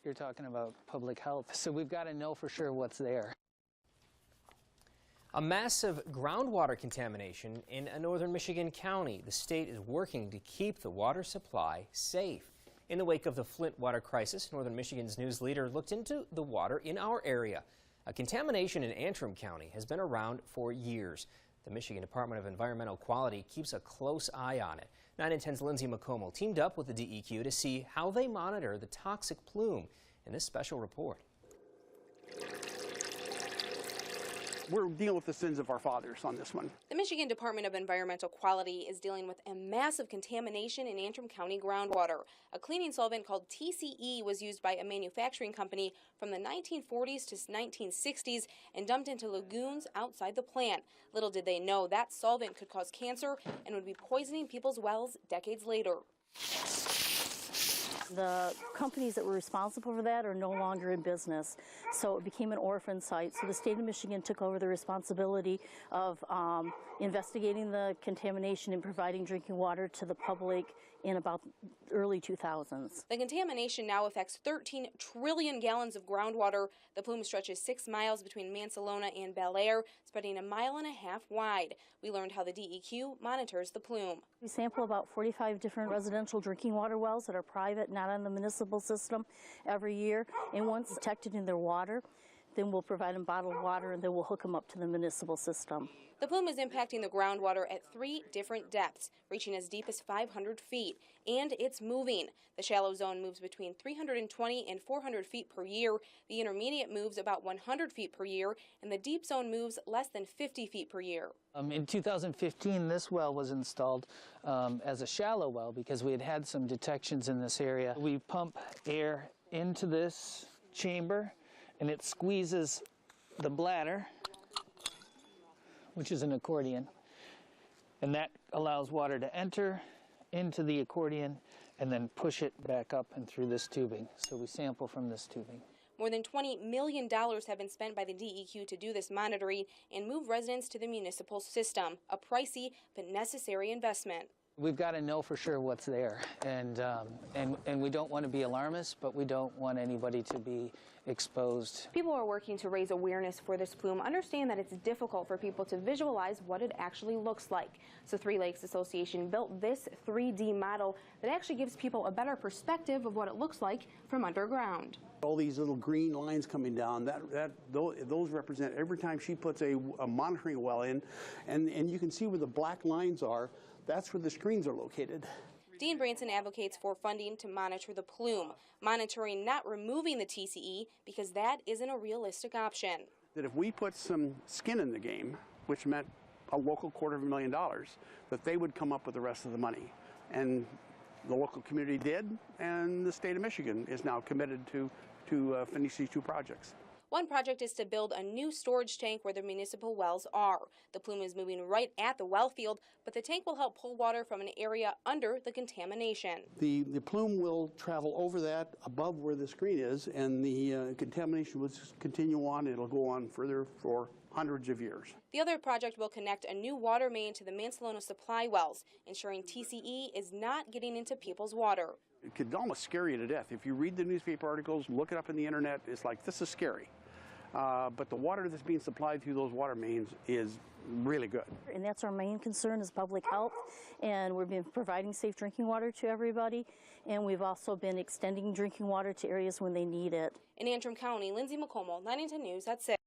You're talking about public health, so we've got to know for sure what's there. A massive groundwater contamination in a northern Michigan county. The state is working to keep the water supply safe. In the wake of the Flint water crisis, northern Michigan's news leader looked into the water in our area. A contamination in Antrim County has been around for years. The Michigan Department of Environmental Quality keeps a close eye on it. 9 and 10's Lynsey Mukomel teamed up with the DEQ to see how they monitor the toxic plume in this special report. We're dealing with the sins of our fathers on this one. The Michigan Department of Environmental Quality is dealing with a massive contamination in Antrim County groundwater. A cleaning solvent called TCE was used by a manufacturing company from the 1940s to 1960s and dumped into lagoons outside the plant. Little did they know that solvent could cause cancer and would be poisoning people's wells decades later. The companies that were responsible for that are no longer in business, so it became an orphan site. So the state of Michigan took over the responsibility of investigating the contamination and providing drinking water to the public in about early 2000s. The contamination now affects 13 trillion gallons of groundwater. The plume stretches 6 miles between Mansalona and Bel Air, spreading 1.5 miles wide. We learned how the DEQ monitors the plume. We sample about 45 different residential drinking water wells that are private, not on the municipal system, every year. And once detected in their water, then we'll provide them bottled water and then we'll hook them up to the municipal system. The plume is impacting the groundwater at 3 different depths, reaching as deep as 500 feet, and it's moving. The shallow zone moves between 320 and 400 feet per year, the intermediate moves about 100 feet per year, and the deep zone moves less than 50 feet per year. In 2015, this well was installed as a shallow well because we had had some detections in this area. We pump air into this chamber, and it squeezes the bladder, which is an accordion, and that allows water to enter into the accordion and then push it back up and through this tubing. So we sample from this tubing. More than $20 million have been spent by the DEQ to do this monitoring and move residents to the municipal system, a pricey but necessary investment. We've got to know for sure what's there, and we don't want to be alarmists, but we don't want anybody to be exposed. People are working to raise awareness for this plume. Understand that it's difficult for people to visualize what it actually looks like. So Three Lakes Association built this 3D model that actually gives people a better perspective of what it looks like from underground. All these little green lines coming down, those represent every time she puts a monitoring well in, and you can see where the black lines are. That's where the screens are located. Dean Branson advocates for funding to monitor the plume, monitoring, not removing the TCE, because that isn't a realistic option. That if we put some skin in the game, which meant a local $250,000, that they would come up with the rest of the money. And the local community did, and the state of Michigan is now committed to finish these 2 projects. One project is to build a new storage tank where the municipal wells are. The plume is moving right at the well field, but the tank will help pull water from an area under the contamination. The plume will travel over that above where the screen is, and the contamination will continue on. It'll go on further for hundreds of years. The other project will connect a new water main to the Mansalona supply wells, ensuring TCE is not getting into people's water. It could almost scare you to death. If you read the newspaper articles, look it up on the internet, it's like, this is scary. But the water that's being supplied through those water mains is really good. And that's our main concern is public health, and we've been providing safe drinking water to everybody, and we've also been extending drinking water to areas when they need it. In Antrim County, Lynsey Mukomel, 9 and 10 News at 6.